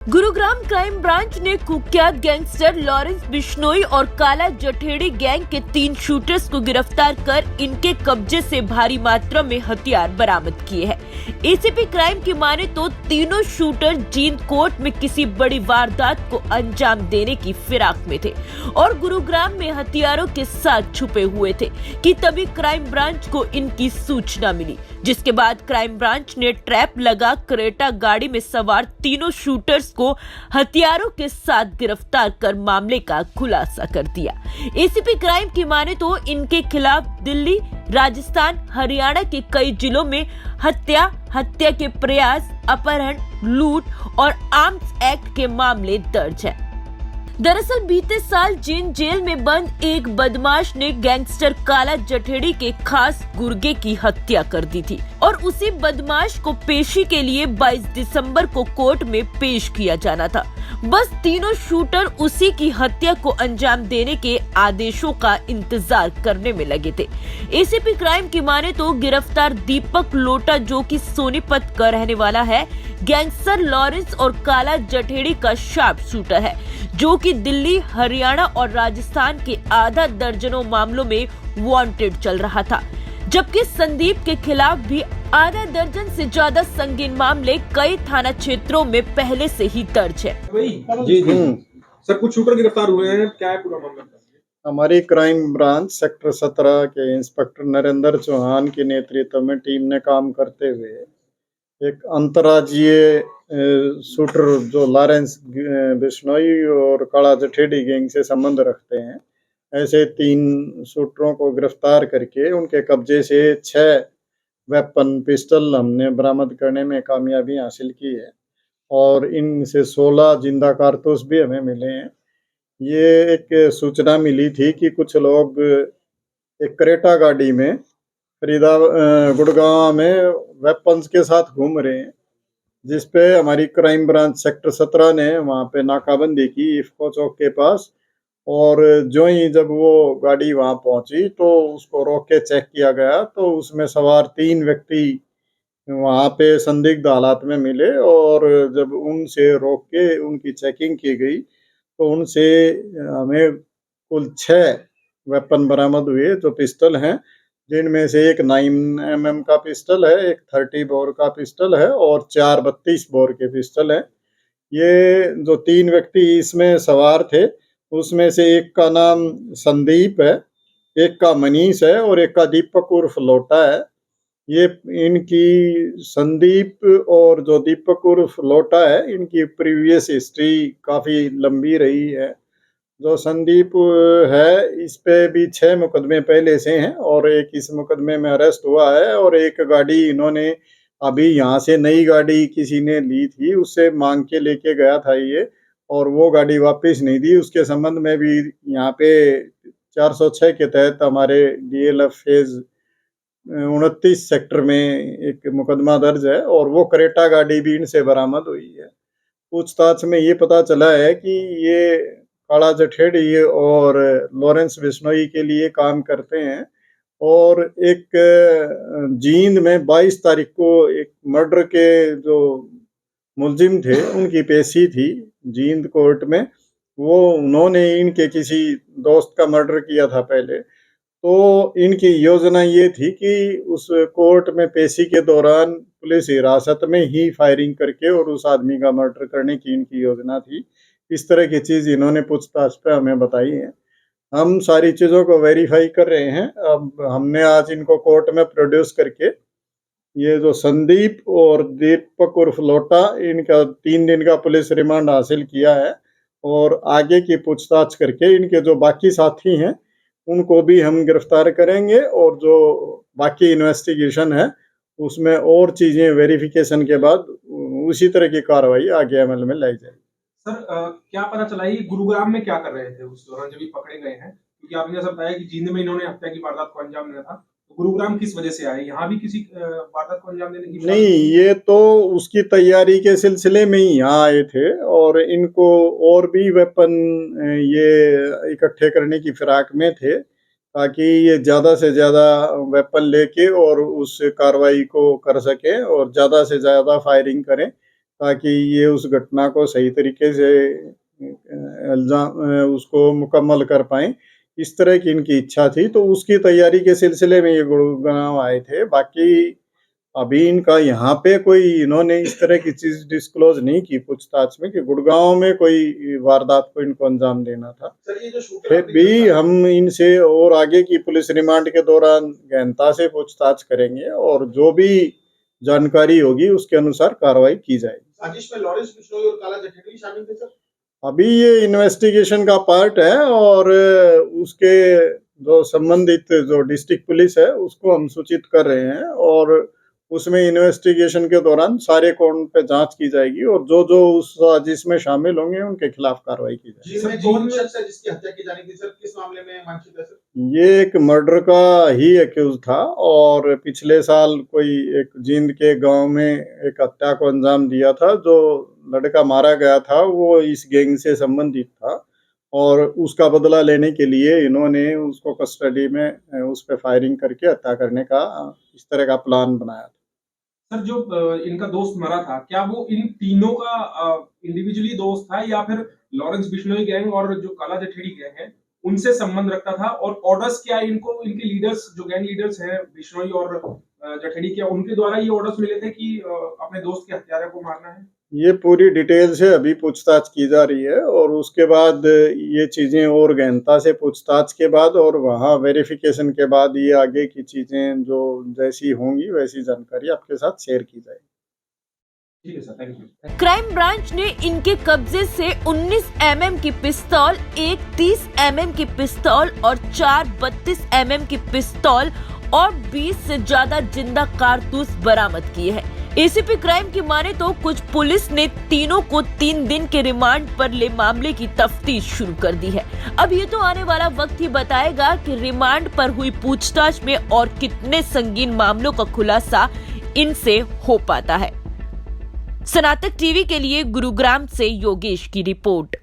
Gurugram crime branch ने कुख्यात gangster Lawrence Bishnoi और काला जठेड़ी गैंग के 3 शूटर्स को गिरफ्तार कर इनके कब्जे से भारी मात्रा में हथियार बरामद किए हैं। एसीपी क्राइम की माने तो तीनों शूटर जींद कोर्ट में किसी बड़ी वारदात को अंजाम देने की फिराक में थे और गुरुग्राम में हथियारों के साथ छुपे हुए थे कि तभी क्राइम ब्रांच को इनकी सूचना मिली, जिसके बाद क्राइम ब्रांच ने ट्रैप लगा क्रेटा गाड़ी में सवार तीनों शूटर्स को हथियारों के साथ गिरफ्तार कर मामले का खुलासा कर दिया। एसीपी क्राइम की माने तो इनके खिलाफ दिल्ली, राजस्थान, हरियाणा के कई जिलों में हत्या के प्रयास, अपहरण, लूट और आर्म्स एक्ट के मामले दर्ज है। दरअसल बीते साल जींद जेल में बंद एक बदमाश ने गैंगस्टर काला जठेड़ी के खास गुर्गे की हत्या कर दी थी और उसी बदमाश को पेशी के लिए 22 दिसंबर को कोर्ट में पेश किया जाना था। बस तीनों शूटर उसी की हत्या को अंजाम देने के आदेशों का इंतजार करने में लगे थे। एसीपी क्राइम की माने तो गिरफ्तार दीपक लोटा, जो कि सोनीपत का रहने वाला है, गैंगस्टर लॉरेंस और काला जठेड़ी का शार्प शूटर है, जो कि दिल्ली, हरियाणा और राजस्थान के आधा दर्जनों मामलों में वांटेड चल रहा था, जबकि संदीप के खिलाफ भी आधा दर्जन से ज्यादा संगीन मामले कई थाना क्षेत्रों में पहले से ही दर्ज है। जी जी सर, कुछ शूटर गिरफ्तार हुए हैं, क्या है पूरा मामला? हमारी क्राइम ब्रांच सेक्टर 17 के इंस्पेक्टर नरेंद्र चौहान के नेतृत्व में टीम ने काम करते हुए एक अंतर्राज्यीय शूटर जो लॉरेंस बिश्नोई और काला जठेड़ी गैंग से संबंध रखते हैं, ऐसे 3 शूटरों को गिरफ्तार करके उनके कब्जे से 6 वेपन पिस्टल हमने बरामद करने में कामयाबी हासिल की है और इनसे 16 जिंदा कारतूस भी हमें मिले हैं। ये एक सूचना मिली थी कि कुछ लोग एक क्रेटा गाड़ी में गुड़गांव में वेपन्स के साथ घूम रहे हैं, जिस पे हमारी क्राइम ब्रांच सेक्टर 17 ने वहाँ पे नाकाबंदी की इफ्को चौक के पास। और जो ही जब वो गाड़ी वहाँ पहुंची तो उसको रोक के चेक किया गया तो उसमें सवार 3 व्यक्ति वहाँ पे संदिग्ध हालात में मिले और जब उनसे रोक के उनकी चेकिंग की गई तो उनसे हमें कुल 6 वेपन बरामद हुए जो पिस्टल हैं, जिनमें से एक 9mm का पिस्टल है, एक 30 बोर का पिस्टल है और 4 32 बोर के पिस्टल हैं। ये जो 3 व्यक्ति इसमें सवार थे उसमें से एक का नाम संदीप है, एक का मनीष है और एक का दीपक उर्फ लोटा है। ये इनकी संदीप और जो दीपक उर्फ लोटा है, इनकी प्रीवियस हिस्ट्री काफ़ी लंबी रही है। जो संदीप है इस पे भी 6 मुकदमे पहले से हैं और एक इस मुकदमे में अरेस्ट हुआ है और एक गाड़ी इन्होंने अभी यहाँ से नई गाड़ी किसी ने ली थी, उससे मांग के लेके गया था ये, और वो गाड़ी वापस नहीं दी। उसके संबंध में भी यहाँ पे 406 के तहत हमारे डीएलएफ फेज 29 सेक्टर में एक मुकदमा दर्ज है और वो क्रेटा गाड़ी भी इनसे बरामद हुई है। पूछताछ में ये पता चला है कि ये काला जठेड़ी और लॉरेंस बिश्नोई के लिए काम करते हैं और एक जींद में 22 तारीख को एक मर्डर के जो मुलजिम थे उनकी पेशी थी जींद कोर्ट में। वो उन्होंने इनके किसी दोस्त का मर्डर किया था पहले, तो इनकी योजना ये थी कि उस कोर्ट में पेशी के दौरान पुलिस हिरासत में ही फायरिंग करके और उस आदमी का मर्डर करने की इनकी योजना थी। इस तरह की चीज़ इन्होंने पूछताछ पे हमें बताई है। हम सारी चीज़ों को वेरीफाई कर रहे हैं। अब हमने आज इनको कोर्ट में प्रोड्यूस करके ये जो संदीप और दीपक उर्फ लोटा, इनका 3 दिन का पुलिस रिमांड हासिल किया है और आगे की पूछताछ करके इनके जो बाकी साथी हैं उनको भी हम गिरफ्तार करेंगे और जो बाकी इन्वेस्टिगेशन है उसमें और चीज़ें वेरिफिकेशन के बाद उसी तरह की कार्रवाई आगे अमल में लाई जाएगी। सर, क्या पता चला ये गुरुग्राम में क्या कर रहे थे उस दौरान जब ये पकड़े गए हैं? क्योंकि आपने जैसा बताया कि जींद में इन्होंने हत्या की वारदात को अंजाम दिया था, तो गुरुग्राम किस वजह से आए? यहाँ भी किसी वारदात को अंजाम देने की नहीं, ये तो उसकी तैयारी के सिलसिले में ही यहाँ आए थे और इनको और भी वेपन ये इकट्ठे करने की फिराक में थे ताकि ये ज़्यादा से ज़्यादा वेपन लेके और उस कार्रवाई को कर सकें और ज़्यादा से ज़्यादा फायरिंग करें ताकि ये उस घटना को सही तरीके से उसको मुकम्मल कर पाएं। इस तरह की इनकी इच्छा थी, तो उसकी तैयारी के सिलसिले में ये गुड़गांव आए थे। बाकी अभी इनका यहाँ पे कोई इन्होंने इस तरह की चीज डिस्क्लोज नहीं की पूछताछ में कि गुड़गांव में कोई वारदात को इनको अंजाम देना था। सर ये जो फिर भी हम इनसे और आगे की पुलिस रिमांड के दौरान गहनता से पूछताछ करेंगे और जो भी जानकारी होगी उसके अनुसार कार्रवाई की जाएगी। साजिश में लॉरेंस बिश्नोई और काला जठेड़ी शामिल थे सर? अभी ये इन्वेस्टिगेशन का पार्ट है और उसके जो संबंधित जो डिस्ट्रिक्ट पुलिस है उसको हम सूचित कर रहे हैं और उसमें इन्वेस्टिगेशन के दौरान सारे काउंट पे जांच की जाएगी और जो जो उस साजिश में शामिल होंगे उनके खिलाफ कार्रवाई की जाएगी। जिसकी हत्या की जानी थी सर, किस मामले में मानसिक है सर? ये एक मर्डर का ही एक्यूज था और पिछले साल कोई एक जींद के गांव में एक हत्या को अंजाम दिया था। जो लड़का मारा गया था वो इस गैंग से संबंधित था और उसका बदला लेने के लिए इन्होंने उसको कस्टडी में उस पर फायरिंग करके हत्या करने का इस तरह का प्लान बनाया था। सर जो इनका दोस्त मरा था, क्या वो इन तीनों का इंडिविजुअली दोस्त था या फिर लॉरेंस बिश्नोई गैंग और जो काला जठेड़ी गैंग है उनसे संबंध रखता था? और ऑर्डर्स क्या इनको, इनके लीडर्स जो गैंग लीडर्स हैं बिश्नोई और जठेड़ी, क्या उनके द्वारा ये ऑर्डर्स मिले थे कि अपने दोस्त के हत्यारे को मारना है? ये पूरी डिटेल से अभी पूछताछ की जा रही है और उसके बाद ये चीजें और गहनता से पूछताछ के बाद और वहाँ वेरिफिकेशन के बाद ये आगे की चीजें जो जैसी होंगी वैसी जानकारी आपके साथ शेयर की जाएगी। ठीक है sir, thank you. Crime branch ने इनके कब्जे से 19 mm की पिस्तौल, एक 30 mm की पिस्तौल और 4 32 mm की पिस्तौल और 20 से ज्यादा जिंदा कारतूस बरामद किए हैं। एसीपी क्राइम की माने तो कुछ पुलिस ने तीनों को 3 दिन के रिमांड पर ले मामले की तफ्तीश शुरू कर दी है। अब ये तो आने वाला वक्त ही बताएगा कि रिमांड पर हुई पूछताछ में और कितने संगीन मामलों का खुलासा इनसे हो पाता है। सनातक टीवी के लिए गुरुग्राम से योगेश की रिपोर्ट।